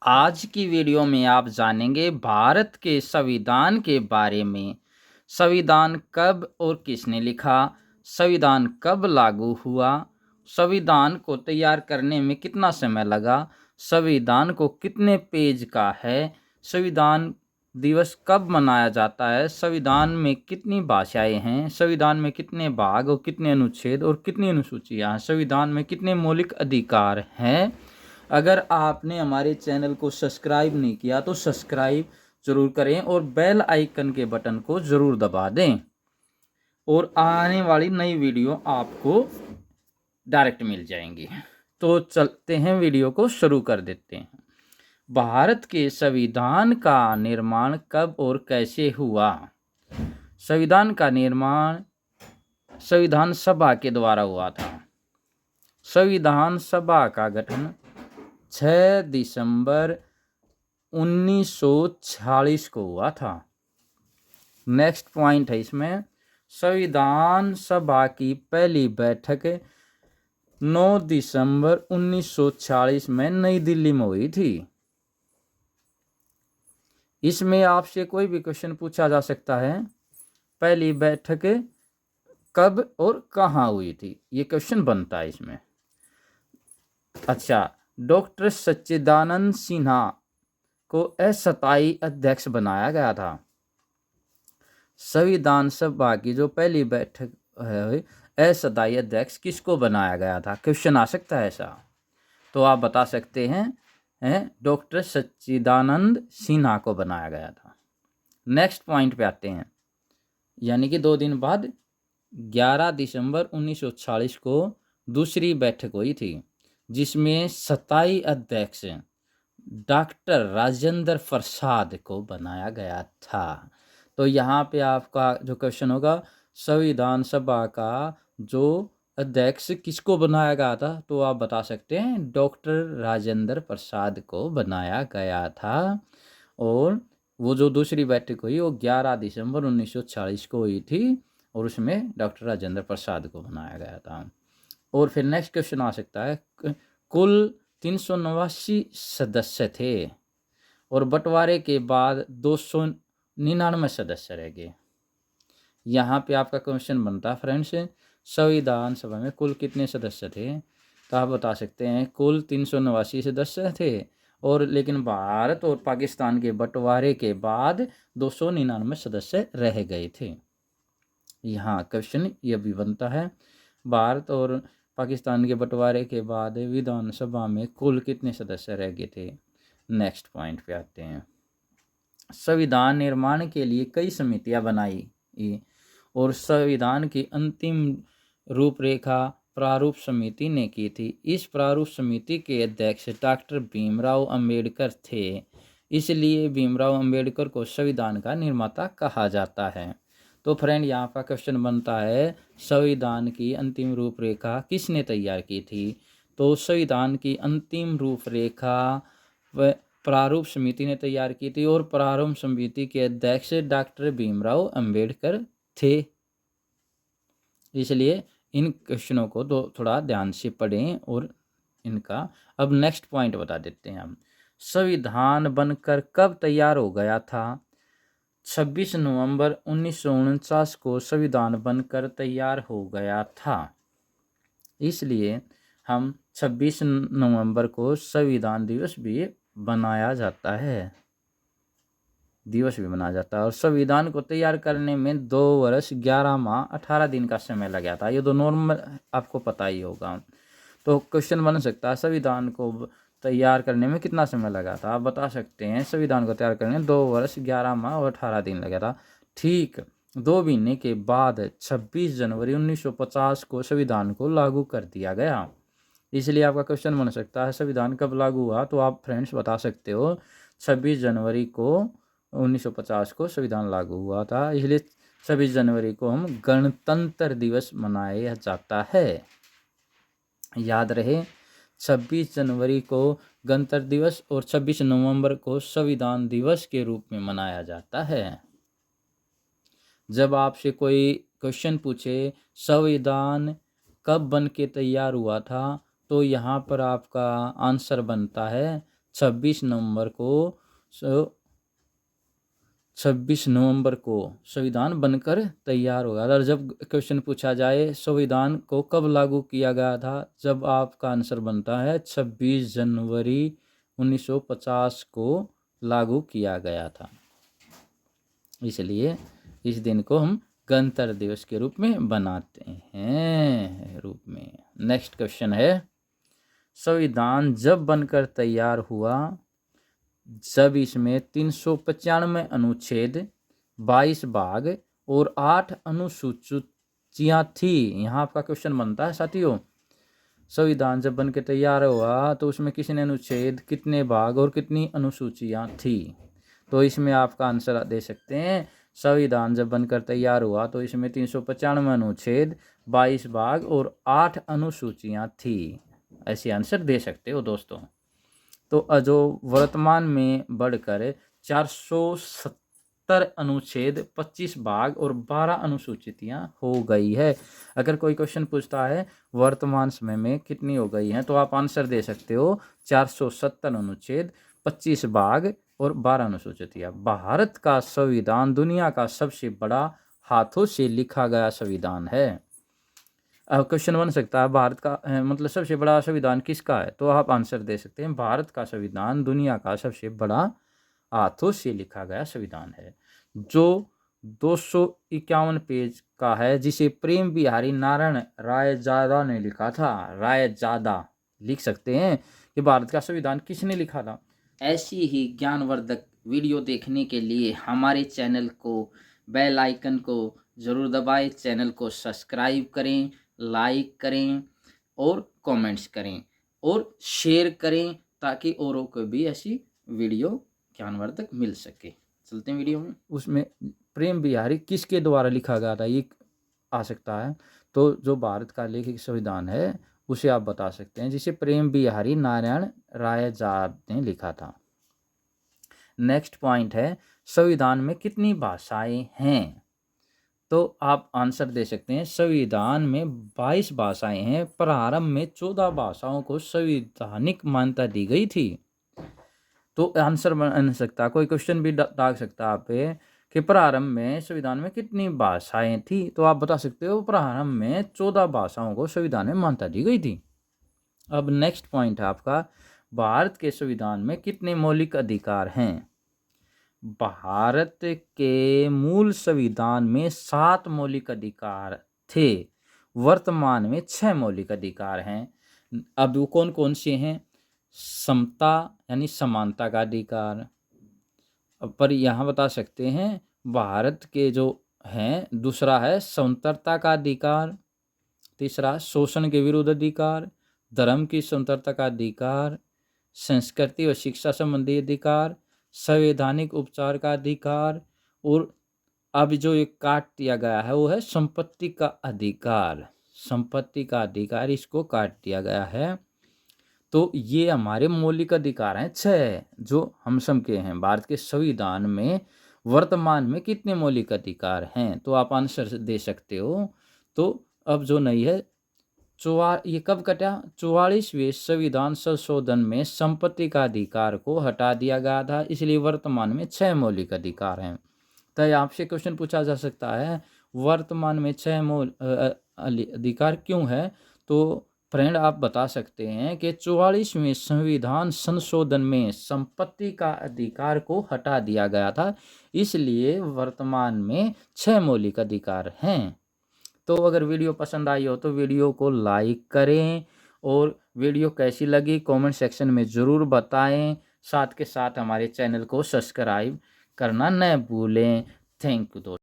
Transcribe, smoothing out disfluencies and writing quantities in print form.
आज की वीडियो में आप जानेंगे भारत के संविधान के बारे में। संविधान कब और किसने लिखा, संविधान कब लागू हुआ, संविधान को तैयार करने में कितना समय लगा, संविधान को कितने पेज का है, संविधान दिवस कब मनाया जाता है, संविधान में कितनी भाषाएं हैं, संविधान में कितने भाग और कितने अनुच्छेद और कितनी अनुसूचियां हैं, संविधान में कितने मौलिक अधिकार हैं। अगर आपने हमारे चैनल को सब्सक्राइब नहीं किया तो सब्सक्राइब जरूर करें और बेल आइकन के बटन को जरूर दबा दें और आने वाली नई वीडियो आपको डायरेक्ट मिल जाएंगी। तो चलते हैं, वीडियो को शुरू कर देते हैं। भारत के संविधान का निर्माण कब और कैसे हुआ? संविधान का निर्माण संविधान सभा के द्वारा हुआ था। संविधान सभा का गठन 6 दिसंबर 1946 को हुआ था। नेक्स्ट पॉइंट है इसमें, संविधान सभा की पहली बैठक 9 दिसंबर 1946 में नई दिल्ली में हुई थी। इसमें आपसे कोई भी क्वेश्चन पूछा जा सकता है, पहली बैठक कब और कहाँ हुई थी, ये क्वेश्चन बनता है इसमें। अच्छा, डॉक्टर सच्चिदानंद सिन्हा को अस्थायी अध्यक्ष बनाया गया था। संविधान सभा की जो पहली बैठक है, अस्थायी अध्यक्ष किसको बनाया गया था? क्वेश्चन आ सकता है ऐसा, तो आप बता सकते हैं डॉक्टर सच्चिदानंद सिन्हा को बनाया गया था। नेक्स्ट पॉइंट पे आते हैं, यानी कि 2 दिन बाद 11 दिसंबर 1946 को दूसरी बैठक हुई थी, जिसमें स्थायी अध्यक्ष डॉक्टर राजेंद्र प्रसाद को बनाया गया था। तो यहाँ पे आपका जो क्वेश्चन होगा, संविधान सभा का जो अध्यक्ष किसको बनाया गया था, तो आप बता सकते हैं डॉक्टर राजेंद्र प्रसाद को बनाया गया था। और वो जो दूसरी बैठक हुई वो 11 दिसंबर 1946 को हुई थी और उसमें डॉक्टर राजेंद्र प्रसाद को बनाया गया था। और फिर नेक्स्ट क्वेश्चन आ सकता है, कुल 389 सदस्य थे और बंटवारे के बाद 299 सदस्य रह गए। यहाँ पे आपका क्वेश्चन बनता है फ्रेंड्स, संविधान सभा में कुल कितने सदस्य थे? तो आप बता सकते हैं कुल 389 सदस्य थे, और लेकिन भारत और पाकिस्तान के बंटवारे के बाद 299 सदस्य रह गए थे। यहाँ क्वेश्चन ये भी बनता है, भारत और पाकिस्तान के बंटवारे के बाद विधानसभा में कुल कितने सदस्य रह गए थे। नेक्स्ट पॉइंट पे आते हैं, संविधान निर्माण के लिए कई समितियां बनाई और संविधान की अंतिम रूपरेखा प्रारूप समिति ने की थी। इस प्रारूप समिति के अध्यक्ष डॉक्टर भीमराव अंबेडकर थे, इसलिए भीमराव अंबेडकर को संविधान का निर्माता कहा जाता है। तो फ्रेंड, यहाँ का क्वेश्चन बनता है, संविधान की अंतिम रूपरेखा किसने तैयार की थी? तो संविधान की अंतिम रूपरेखा प्रारूप समिति ने तैयार की थी और प्रारूप समिति के अध्यक्ष डॉक्टर भीमराव अंबेडकर थे। इसलिए इन क्वेश्चनों को थोड़ा ध्यान से पढ़ें और इनका अब नेक्स्ट पॉइंट बता देते हैं हम। संविधान बनकर कब तैयार हो गया था? 26 नवंबर 1949 को संविधान बनकर तैयार हो गया था। इसलिए हम 26 नवंबर को संविधान दिवस भी बनाया जाता है, और संविधान को तैयार करने में 2 वर्ष 11 माह 18 दिन का समय लगा था। ये तो नॉर्मल आपको पता ही होगा। तो क्वेश्चन बन सकता है, संविधान को तैयार करने में कितना समय लगा था? आप बता सकते हैं संविधान को तैयार करने में 2 वर्ष 11 माह और 18 दिन लगा था। ठीक 2 महीने के बाद 26 जनवरी 1950 को संविधान को लागू कर दिया गया। इसलिए आपका क्वेश्चन बन सकता है, संविधान कब लागू हुआ? तो आप फ्रेंड्स बता सकते हो 26 जनवरी को 1950 को संविधान लागू हुआ था। इसलिए 26 जनवरी को हम गणतंत्र दिवस मनाया जाता है। याद रहे, 26 जनवरी को गणतंत्र दिवस और 26 नवंबर को संविधान दिवस के रूप में मनाया जाता है। जब आपसे कोई क्वेश्चन पूछे संविधान कब बन के तैयार हुआ था, तो यहाँ पर आपका आंसर बनता है 26 नवंबर को संविधान बनकर तैयार होगा। और जब क्वेश्चन पूछा जाए संविधान को कब लागू किया गया था, जब आपका आंसर बनता है 26 जनवरी 1950 को लागू किया गया था। इसलिए इस दिन को हम गणतंत्र दिवस के रूप में बनाते हैं रूप में। नेक्स्ट क्वेश्चन है, संविधान जब बनकर तैयार हुआ जब इसमें 395 अनुच्छेद, 22 भाग और 8 अनुसूचियां थी। यहाँ आपका क्वेश्चन बनता है साथियों, संविधान जब बनकर तैयार हुआ तो उसमें कितने अनुच्छेद, कितने भाग और कितनी अनुसूचियां थी। तो इसमें आपका आंसर दे सकते हैं, संविधान जब बनकर तैयार हुआ तो इसमें 395 अनुच्छेद, 22 भाग और 8 अनुसूचियां थी। ऐसे आंसर दे सकते हो दोस्तों। तो जो वर्तमान में बढ़कर 470 अनुच्छेद, 25 भाग और 12 अनुसूचियां हो गई है। अगर कोई क्वेश्चन पूछता है वर्तमान समय में कितनी हो गई हैं, तो आप आंसर दे सकते हो 470 अनुच्छेद, 25 भाग और 12 अनुसूचियां। भारत का संविधान दुनिया का सबसे बड़ा हाथों से लिखा गया संविधान है। अब क्वेश्चन बन सकता है भारत का मतलब सबसे बड़ा संविधान किसका है, तो आप आंसर दे सकते हैं भारत का संविधान दुनिया का सबसे बड़ा हाथों से लिखा गया संविधान है, जो 251 पेज का है, जिसे प्रेम बिहारी नारायण रायजादा ने लिखा था। रायजादा लिख सकते हैं कि भारत का संविधान किसने लिखा था। ऐसी ही ज्ञानवर्धक वीडियो देखने के लिए हमारे चैनल को, बेल आइकन को ज़रूर दबाएं, चैनल को सब्सक्राइब करें, लाइक करें और कमेंट्स करें और शेयर करें, ताकि औरों को भी ऐसी वीडियो ज्ञानवर्धक मिल सके। चलते हैं वीडियो में। उसमें प्रेम बिहारी किसके द्वारा लिखा गया था, ये आ सकता है। तो जो भारत का लेखित संविधान है उसे आप बता सकते हैं, जिसे प्रेम बिहारी नारायण रायजादा ने लिखा था। नेक्स्ट पॉइंट है, संविधान में कितनी भाषाएं हैं, तो आप आंसर दे सकते हैं संविधान में 22 भाषाएं हैं। प्रारंभ में 14 भाषाओं को संवैधानिक मान्यता दी गई थी। तो आंसर बन सकता, कोई क्वेश्चन भी डाल सकता है आप पे कि प्रारंभ में संविधान में कितनी भाषाएं थी, तो आप बता सकते हो प्रारंभ में 14 भाषाओं को संविधान में मान्यता दी गई थी। अब नेक्स्ट पॉइंट है आपका, भारत के संविधान में कितने मौलिक अधिकार हैं। भारत के मूल संविधान में 7 मौलिक अधिकार थे, वर्तमान में 6 मौलिक अधिकार हैं। अब वो कौन कौन से हैं, समता यानी समानता का अधिकार, पर यहाँ बता सकते हैं भारत के जो हैं, दूसरा है स्वतंत्रता का अधिकार, तीसरा शोषण के विरुद्ध अधिकार, धर्म की स्वतंत्रता का अधिकार, संस्कृति व शिक्षा संबंधी अधिकार, संवैधानिक उपचार का अधिकार, और अब जो ये काट दिया गया है वो है संपत्ति का अधिकार। संपत्ति का अधिकार इसको काट दिया गया है। तो ये हमारे मौलिक अधिकार हैं 6, जो हम सब के हैं। भारत के संविधान में वर्तमान में कितने मौलिक अधिकार हैं, तो आप आंसर दे सकते हो। तो अब जो नहीं है ये कब कटा, 44वें संविधान संशोधन में संपत्ति का अधिकार को हटा दिया गया था, इसलिए वर्तमान में 6 मौलिक अधिकार हैं। तो आपसे क्वेश्चन पूछा जा सकता है वर्तमान में 6 अधिकार क्यों है, तो फ्रेंड आप बता सकते हैं कि 44वें संविधान संशोधन में संपत्ति का अधिकार को हटा दिया गया था, इसलिए वर्तमान में 6 मौलिक अधिकार हैं। तो अगर वीडियो पसंद आई हो तो वीडियो को लाइक करें, और वीडियो कैसी लगी कमेंट सेक्शन में ज़रूर बताएं। साथ के साथ हमारे चैनल को सब्सक्राइब करना न भूलें। थैंक यू दोस्तों।